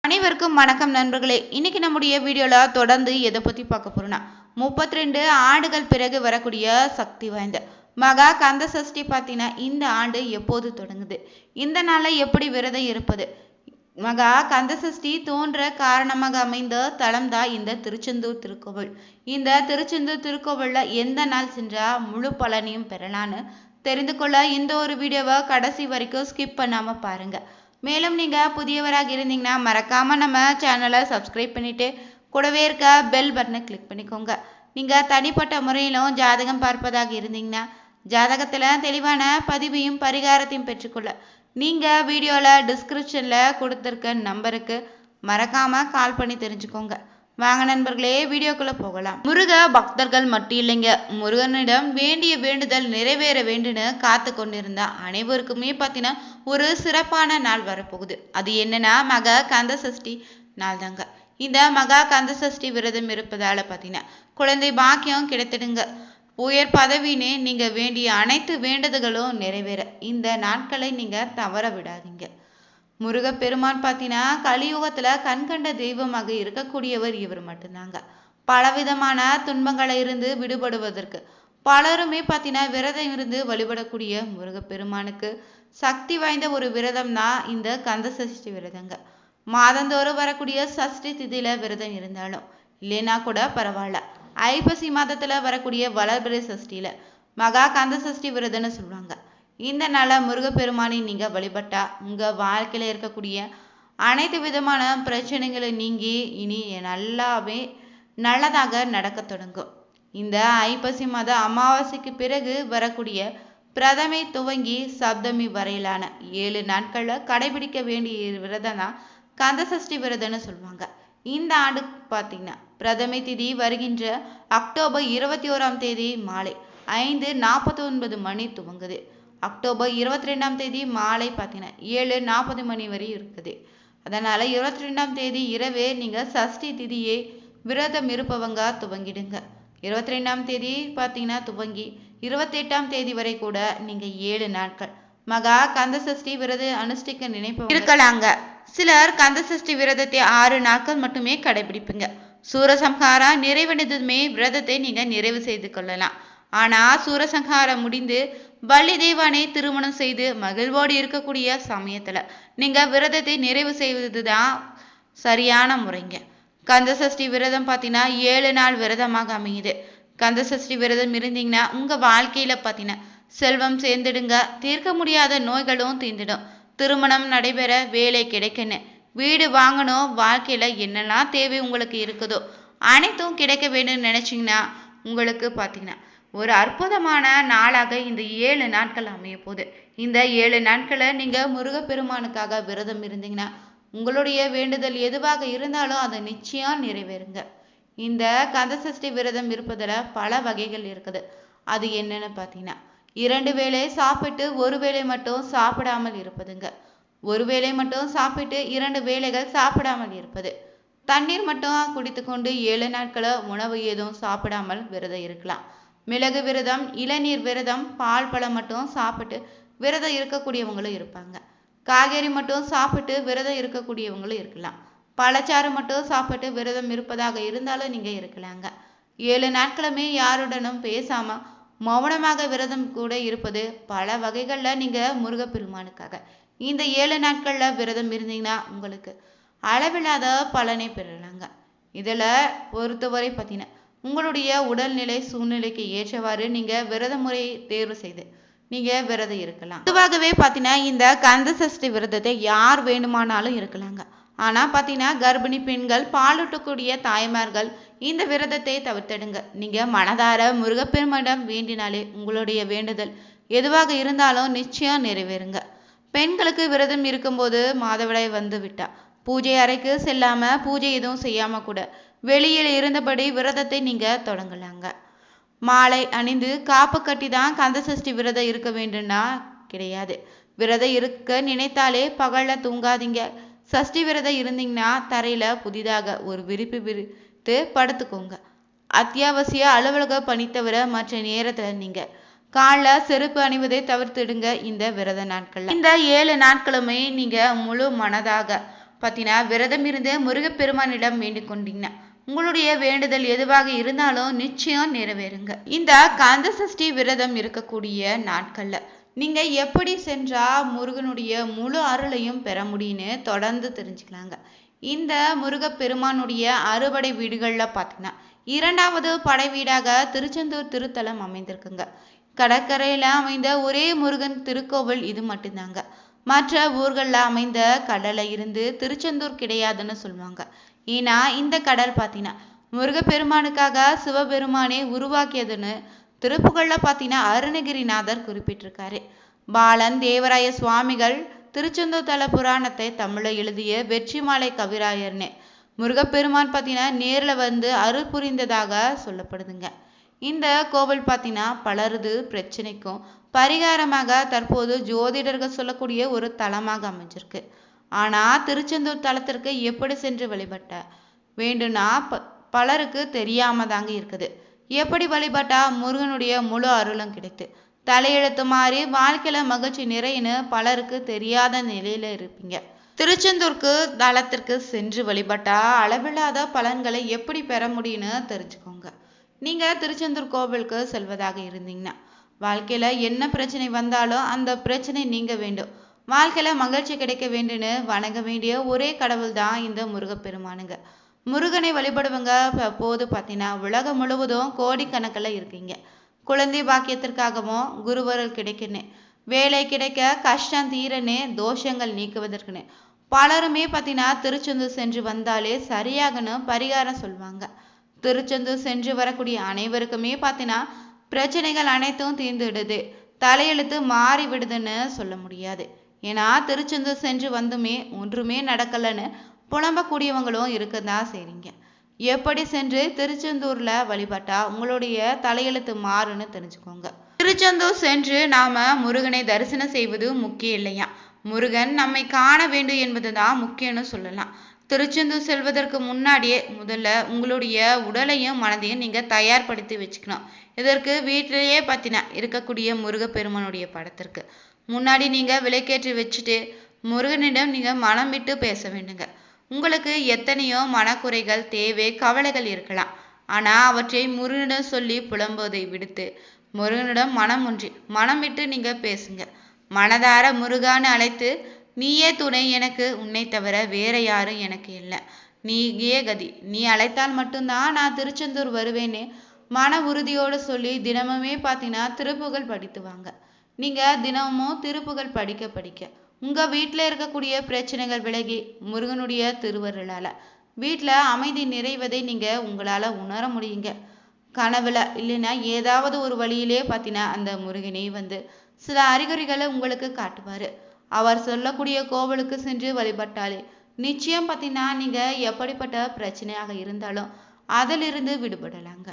அனைவருக்கும் வணக்கம் நண்பர்களே. இன்னைக்கு நம்முடைய வீடியோல தொடர்ந்து எதை பத்தி பார்க்க போறோம்னா 32 ஆண்டுகள் பிறகு வரக்கூடிய சக்தி வாய்ந்த மகா கந்த சஷ்டி பார்த்தீங்கன்னா இந்த ஆண்டு எப்போது தொடங்குது, இந்த நாள்ல எப்படி விரதம் இருப்பது, மகா கந்த சஷ்டி தோன்ற காரணமாக அமைந்த தலம் தான் இந்த திருச்செந்தூர் திருக்கோவில். இந்த திருச்செந்தூர் திருக்கோவில்ல எந்த நாள் சென்றா முழு பலனையும் பெறலான்னு தெரிந்து கொள்ள இந்த ஒரு வீடியோவை கடைசி வரைக்கும் ஸ்கிப் பண்ணாம பாருங்க. மேலும் நீங்கள் புதியவராக இருந்தீங்கன்னா மறக்காமல் நம்ம சேனலை சப்ஸ்கிரைப் பண்ணிவிட்டு கூடவே இருக்க பெல் பட்டனை கிளிக் பண்ணிக்கோங்க. நீங்கள் தனிப்பட்ட முறையிலும் ஜாதகம் பார்ப்பதாக இருந்தீங்கன்னா ஜாதகத்தில் தெளிவான பதிவையும் பரிகாரத்தையும் பெற்றுக்கொள்ள நீங்கள் வீடியோவில் டிஸ்கிரிப்ஷனில் கொடுத்துருக்க நம்பருக்கு மறக்காமல் கால் பண்ணி தெரிஞ்சுக்கோங்க. வாங்க நண்பர்களே, வீடியோக்குள்ள போகலாம். முருக பக்தர்கள் மட்டும் இல்லைங்க, முருகனிடம் வேண்டிய வேண்டுதல் நிறைவேற வேண்டுன்னு காத்து கொண்டிருந்த அனைவருக்குமே பார்த்தீங்கன்னா ஒரு சிறப்பான நாள் வரப்போகுது. அது என்னன்னா மகா கந்த சஷ்டி நாள் தாங்க. இந்த மகா கந்த சஷ்டி விரதம் இருப்பதால பார்த்தீங்கன்னா குழந்தை பாக்கியம் கிடைத்திடுங்க, உயர் பதவினே நீங்க வேண்டிய அனைத்து வேண்டுதல்களும் நிறைவேற இந்த நாட்களை நீங்க தவற விடாதீங்க. முருகப்பெருமான் பார்த்தீங்கன்னா கலியுகத்துல கண்கண்ட தெய்வமாக இருக்கக்கூடியவர் இவர் மட்டும்தாங்க. பலவிதமான துன்பங்களை இருந்து விடுபடுவதற்கு பலருமே பார்த்தீங்கன்னா விரதம் இருந்து வழிபடக்கூடிய முருகப்பெருமானுக்கு சக்தி வாய்ந்த ஒரு விரதம் தான் இந்த கந்த சஷ்டி விரதங்க. மாதந்தோறும் வரக்கூடிய சஷ்டி திதியில விரதம் இருந்தாலும் இல்லைன்னா கூட பரவாயில்ல, ஐப்பசி மாதத்துல வரக்கூடிய வளர்பிறை சஷ்டியில மகா கந்த சஷ்டி விரதம்னு சொல்லுவாங்க. இந்த நாளை முருகப்பெருமானை நீங்கள் வழிபட்டா உங்கள் வாழ்க்கையில் இருக்கக்கூடிய அனைத்து விதமான பிரச்சனைகளை நீங்கி இனி நல்லாவே நல்லதாக நடக்க தொடங்கும். இந்த ஐப்பசி மாத அமாவாசைக்கு பிறகு வரக்கூடிய பிரதமை துவங்கி சப்தமி வரையிலான 7 நாட்களில் கடைபிடிக்க வேண்டிய விரதம் தான் கந்த சஷ்டி விரதம்னு சொல்லுவாங்க. இந்த ஆண்டு பார்த்தீங்கன்னா பிரதமை திதி வருகின்ற அக்டோபர் 21ஆம் தேதி மாலை 5:49 மணி துவங்குது. அக்டோபர் 22ஆம் தேதி மாலை பார்த்தீங்கன்னா 7:40 மணி வரை இருக்குது. அதனால 22ஆம் தேதி இரவே நீங்க சஷ்டி திதியை விரதம் இருப்பவங்க துவங்கிடுங்க. 22ஆம் தேதி பார்த்தீங்கன்னா துவங்கி 28ஆம் தேதி வரை கூட நீங்க 7 நாட்கள் மகா கந்த சஷ்டி விரதம் அனுஷ்டிக்க நினைப்பவங்க இருக்கலாங்க. சிலர் கந்த சஷ்டி விரதத்தை 6 நாட்கள் மட்டுமே கடைபிடிப்புங்க. சூரசம்ஹாரம் நிறைவடைந்ததுமே விரதத்தை நீங்க நிறைவு செய்து கொள்ளலாம். ஆனா சூரசம்ஹாரம் முடிந்து வள்ளி தெய்வானை திருமணம் செய்து மகிழ்வோடு இருக்கக்கூடிய சமயத்துல நீங்க விரதத்தை நிறைவு செய்வதுதான் சரியான முறைங்க. கந்த சஷ்டி விரதம் பார்த்தீங்கன்னா 7 நாள் விரதமாக அமையுது. கந்த சஷ்டி விரதம் இருந்தீங்கன்னா உங்க வாழ்க்கையில பார்த்தீங்கன்னா செல்வம் சேர்ந்துடுங்க, தீர்க்க முடியாத நோய்களும் தீர்ந்துடும், திருமணம் நடைபெற, வேலை கிடைக்கணும், வீடு வாங்கணும், வாழ்க்கையில என்னெல்லாம் தேவை உங்களுக்கு இருக்குதோ அனைத்தும் கிடைக்க வேண்டும்னு நினைச்சீங்கன்னா உங்களுக்கு பார்த்தீங்கன்னா ஒரு அற்புதமான நாளாக இந்த 7 நாட்கள் அமைய போகுது. இந்த 7 நாட்களை நீங்க முருகப்பெருமானுக்காக விரதம் இருந்தீங்கன்னா உங்களுடைய வேண்டுதல் எதுவாக இருந்தாலும் அதை நிச்சயம் நிறைவேறுங்க. இந்த கந்த சஷ்டி விரதம் இருப்பதுல பல வகைகள் இருக்குது. அது என்னன்னு பார்த்தீங்கன்னா 2 வேளை சாப்பிட்டு 1 வேளை மட்டும் சாப்பிடாமல் இருப்பதுங்க, 1 வேளை மட்டும் சாப்பிட்டு 2 வேளைகள் சாப்பிடாமல் இருப்பது, தண்ணீர் மட்டும் குடித்து கொண்டு 7 நாட்களை உணவு எதுவும் சாப்பிடாமல் விரதம் இருக்கலாம், மிளகு விரதம், இளநீர் விரதம், பால் பழம் மட்டும் சாப்பிட்டு விரதம் இருக்கக்கூடியவங்களும் இருப்பாங்க, காய்கறி மட்டும் சாப்பிட்டு விரதம் இருக்கக்கூடியவங்களும் இருக்கலாம், பழச்சாறு மட்டும் சாப்பிட்டு விரதம் இருப்பதாக இருந்தாலும் நீங்க இருக்கலாங்க. 7 நாட்களுமே யாருடனும் பேசாம மௌனமாக விரதம் கூட இருப்பது பல வகைகள்ல நீங்க முருகப்பெருமானுக்காக இந்த 7 நாட்கள்ல விரதம் இருந்தீங்கன்னா உங்களுக்கு அளவில்லாத பலனை பெறலாங்க. இதுல பொறுத்தவரை பார்த்தீங்கன்னா உங்களுடைய உடல்நிலை சூழ்நிலைக்கு ஏற்றவாறு நீங்க விரத முறையை தேர்வு செய்து நீங்க விரதம் இருக்கலாம். பொதுவாகவே பார்த்தீங்கன்னா இந்த கந்த சஷ்டி விரதத்தை யார் வேணுமானாலும் இருக்கலாங்க. ஆனா பார்த்தீங்கன்னா கர்ப்பிணி பெண்கள், பாலூட்டக்கூடிய தாய்மார்கள் இந்த விரதத்தை தவிர்த்திடுங்க. நீங்க மனதார முருகப்பெருமானிடம் வேண்டினாலே உங்களுடைய வேண்டுதல் எதுவாக இருந்தாலும் நிச்சயம் நிறைவேறுங்க. பெண்களுக்கு விரதம் இருக்கும்போது மாதவிடாய் வந்து விட்டா பூஜை அறைக்கு செல்லாம, பூஜை எதுவும் செய்யாம கூட வெளியில் இருந்தபடி விரதத்தை நீங்க தொடங்கலாங்க. மாலை அணிந்து காப்பு கட்டி தான் கந்த சஷ்டி விரதம் இருக்க வேண்டும்னா கிடையாது. விரதம் இருக்க நினைத்தாலே பகல்ல தூங்காதீங்க. சஷ்டி விரதம் இருந்தீங்கன்னா தரையில புதிதாக ஒரு விரிப்பு விரித்து படுத்துக்கோங்க. அத்தியாவசிய அலுவலக பணி தவிர மற்ற நேரத்துல நீங்க காலில் செருப்பு அணிவதை தவிர்த்துடுங்க. இந்த விரத நாட்கள்ல இந்த 7 நாட்களுமே நீங்க முழு மனதாக பார்த்தீங்கன்னா விரதம் இருந்து முருகப்பெருமானிடம் வேண்டிக் கொண்டீங்கன்னா உங்களுடைய வேண்டுதல் எதுவாக இருந்தாலும் நிச்சயம் நிறைவேறுங்க. இந்த கந்த சஷ்டி விரதம் இருக்கக்கூடிய நாட்கள்ல நீங்க எப்படி சென்றா முருகனுடைய முழு அருளையும் பெற முடியும்னு தொடர்ந்து தெரிஞ்சுக்கலாங்க. இந்த முருகப்பெருமானுடைய அறுபடை வீடுகளில் பார்த்தீங்கன்னா 2வது படை வீடாக திருச்செந்தூர் திருத்தலம் அமைந்திருக்குங்க. கடற்கரையில் அமைந்த ஒரே முருகன் திருக்கோவில் இது மட்டும்தாங்க. மற்ற ஊர்களில் அமைந்த கடலை இருந்து திருச்செந்தூர் கிடையாதுன்னு சொல்லுவாங்க. ஏன்னா இந்த கடல் பார்த்தீங்கன்னா முருகப்பெருமானுக்காக சிவபெருமானே உருவாக்கியதுன்னு திருப்புகழில் பார்த்தீங்கன்னா அருணகிரிநாதர் குறிப்பிட்டிருக்காரு. பாலன் தேவராய சுவாமிகள் திருச்செந்தூர் தல புராணத்தை தமிழில் எழுதிய வெற்றிமாலை கவிராயர்னு முருகப்பெருமான் பார்த்தீங்கன்னா நேரில் வந்து அருள் புரிந்ததாக சொல்லப்படுதுங்க. இந்த கோவில் பார்த்தீங்கன்னா பலரது பிரச்சனைக்கும் பரிகாரமாக தற்போது ஜோதிடர்கள் சொல்லக்கூடிய ஒரு தலமாக அமைஞ்சிருக்கு. ஆனால் திருச்செந்தூர் தலத்திற்கு எப்படி சென்று வழிபட்ட வேண்டும்னா பலருக்கு தெரியாம தாங்க இருக்குது. எப்படி வழிபட்டா முருகனுடைய முழு அருளும் கிடைத்து தலையெழுத்து மாறி வாழ்க்கையில மகிழ்ச்சி நிறையன்னு பலருக்கு தெரியாத நிலையில இருப்பீங்க. திருச்செந்தூருக்கு தலத்திற்கு சென்று வழிபட்டா அளவில்லாத பலன்களை எப்படி பெற முடியும்னு தெரிஞ்சுக்கோங்க. நீங்க திருச்செந்தூர் கோவிலுக்கு செல்வதாக இருந்தீங்கன்னா வாழ்க்கையில என்ன பிரச்சனை வந்தாலும் அந்த பிரச்சனை நீங்க வேண்டும், வாழ்க்கையில மகிழ்ச்சி கிடைக்க வேண்டும்னு வணங்க வேண்டிய ஒரே கடவுள் தான் இந்த முருகப்பெருமானுங்க. முருகனை வழிபடுவங்க போது பார்த்தீங்கன்னா உலகம் முழுவதும் கோடிக்கணக்கில் இருக்கீங்க. குழந்தை பாக்கியத்திற்காகவும் குருவருள் கிடைக்குன்னு, வேலை கிடைக்க கஷ்டம் தீரன்னு, தோஷங்கள் நீக்குவதற்குன்னு பலருமே பார்த்தீங்கன்னா திருச்செந்தூர் சென்று வந்தாலே சரியாகன்னு பரிகாரம் சொல்லுவாங்க. திருச்செந்தூர் சென்று வரக்கூடிய அனைவருக்குமே பார்த்தீங்கன்னா பிரச்சனைகள் அனைத்தும் தீர்ந்துடுது, தலையெழுத்து மாறி விடுதுன்னு சொல்ல முடியாது. ஏன்னா திருச்செந்தூர் சென்று வந்துமே ஒன்றுமே நடக்கலைன்னு புலம்பக்கூடியவங்களும் இருக்கதான் செய்றீங்க. எப்படி சென்று திருச்செந்தூர்ல வழிபட்டா உங்களுடைய தலையெழுத்து மாறுன்னு தெரிஞ்சுக்கோங்க. திருச்செந்தூர் சென்று நாம முருகனை தரிசனம் செய்வது முக்கியம் இல்லையா, முருகன் நம்மை காண வேண்டும் என்பதுதான் முக்கியம்னு சொல்லலாம். திருச்செந்தூர் செல்வதற்கு முன்னாடியே முதல்ல உங்களுடைய உடலையும் மனதையும் நீங்க தயார்படுத்தி வச்சுக்கணும். இதற்கு வீட்டிலேயே பார்த்தீங்கன்னா இருக்கக்கூடிய முருகப்பெருமானுடைய படத்திற்கு முன்னாடி நீங்க விளக்கேற்றி வச்சுட்டு முருகனிடம் நீங்க மனம் விட்டு பேச வேண்டுங்க. உங்களுக்கு எத்தனையோ மனக்குறைகள் தேவை கவலைகள் இருக்கலாம், ஆனா அவற்றை முருகனிடம் சொல்லி புலம்புவதை விடுத்து முருகனிடம் மனம் விட்டு நீங்க பேசுங்க. மனதார முருகான்னு அழைத்து நீயே துணை எனக்கு, உன்னை தவிர வேற யாரும் எனக்கு இல்லை, நீயே கதி, நீ அழைத்தால் மட்டும்தான் நான் திருச்செந்தூர் வருவேன்னு மன உறுதியோடு சொல்லி தினமுமே பார்த்தீங்கன்னா திருப்புகழ் படித்து வாங்க. நீங்க தினமும் திருப்புகழ் படிக்க உங்க வீட்டில் இருக்கக்கூடிய பிரச்சனைகள் விலகி முருகனுடைய திருவருளால வீட்டில் அமைதி நிறைவதை நீங்க உங்களால உணர முடியுங்க. கனவுல இல்லைன்னா ஏதாவது ஒரு வழியிலே பார்த்தீங்கன்னா அந்த முருகனை வந்து சில அறிகுறிகளை உங்களுக்கு காட்டுவாரு. அவர் சொல்லக்கூடிய கோவிலுக்கு சென்று வழிபட்டாலே நிச்சயம் பார்த்தீங்கன்னா நீங்க எப்படிப்பட்ட பிரச்சனையாக இருந்தாலும் அதிலிருந்து விடுபடலாங்க.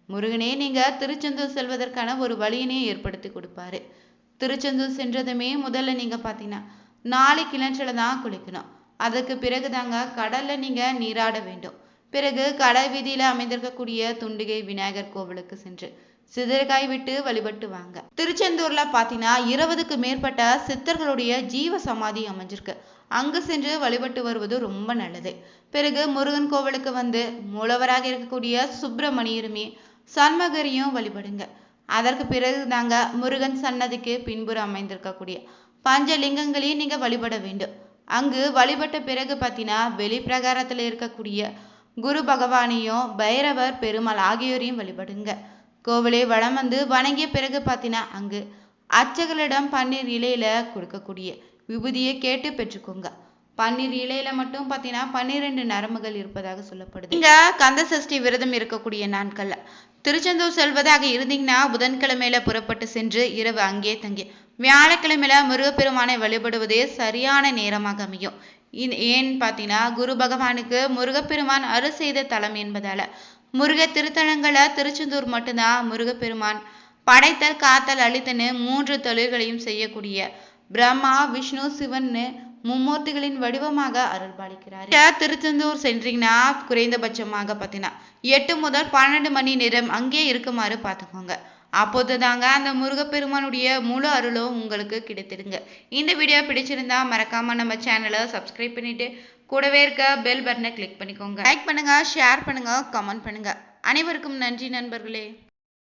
முருகனே நீங்க திருச்செந்தூர் செல்வதற்கான ஒரு வழியினை ஏற்படுத்தி கொடுப்பாரு. திருச்செந்தூர் சென்றதுமே முதல்ல நீங்க பார்த்தீங்கன்னா நாளை கிணற்றில தான் குளிக்கணும். அதுக்கு பிறகு தாங்க கடல்ல நீங்க நீராட வேண்டும். பிறகு கடல் வீதியில அமைந்திருக்கக்கூடிய துண்டிகை விநாயகர் கோவிலுக்கு சென்று சிதறுகாய் விட்டு வழிபட்டு வாங்க. திருச்செந்தூர்ல பார்த்தீங்கன்னா 20க்கு மேற்பட்ட சித்தர்களுடைய ஜீவ சமாதி அமைஞ்சிருக்கு. அங்கு சென்று வழிபட்டு வருவது ரொம்ப நல்லது. பிறகு முருகன் கோவிலுக்கு வந்து மூலவராக இருக்கக்கூடிய சுப்பிரமணியருமே சண்முகரையும் வழிபடுங்க. அதற்கு பிறகு தாங்க முருகன் சன்னதிக்கு பின்புறம் அமைந்திருக்கக்கூடிய பஞ்சலிங்கங்களையும் நீங்க வழிபட வேண்டும். அங்கு வழிபட்ட பிறகு பார்த்தீங்கன்னா வெளிப்பிரகாரத்தில் இருக்கக்கூடிய குரு பகவானையும் பைரவர் பெருமாள் ஆகியோரையும் வழிபடுங்க. கோவிலை வளம் வந்து வணங்கிய பிறகு பார்த்தீங்கன்னா அங்கு அர்ச்சகர்களிடம் பன்னீர் இலையில கொடுக்கக்கூடிய விபூதியை கேட்டு பெற்றுக்கோங்க. பன்னீர் இலையில மட்டும் பார்த்தீங்கன்னா 12 நரம்புகள் இருப்பதாக சொல்லப்படுது. இங்க கந்த சஷ்டி விரதம் இருக்கக்கூடிய நாட்கள்ல திருச்செந்தூர் செல்வதாக இருந்தீங்கன்னா புதன்கிழமையில புறப்பட்டு சென்று இரவு அங்கே தங்கி வியாழக்கிழமையில முருகப்பெருமானை வழிபடுவதே சரியான நேரமாக அமையும். ஏன்னு பார்த்தீங்கன்னா குரு பகவானுக்கு முருகப்பெருமான் அருள் செய்த தலம் என்பதால முருக திருத்தலங்களை திருச்செந்தூர் மட்டும்தான் முருகப்பெருமான் படைத்தல் காத்தல் அளித்தன்னு 3 தொழில்களையும் செய்யக்கூடிய பிரம்மா விஷ்ணு சிவன்னு மும்மூர்த்திகளின் வடிவமாக அருள்பாலிக்கிறார். திருச்செந்தூர் சென்றீங்கன்னா குறைந்தபட்சமாக பார்த்தீங்கன்னா 8 முதல் 12 மணி நேரம் அங்கே இருக்குமாறு பார்த்துக்கோங்க. அப்போது தாங்க அந்த முருகப்பெருமானுடைய முழு அருளும் உங்களுக்கு கிடைத்திடுங்க. இந்த வீடியோ பிடிச்சிருந்தா மறக்காம நம்ம சேனலை சப்ஸ்கிரைப் பண்ணிட்டு கூடவே இருக்க பெல் பட்டனை கிளிக் பண்ணிக்கோங்க. லைக் பண்ணுங்க, ஷேர் பண்ணுங்க, கமெண்ட் பண்ணுங்க. அனைவருக்கும் நன்றி நண்பர்களே.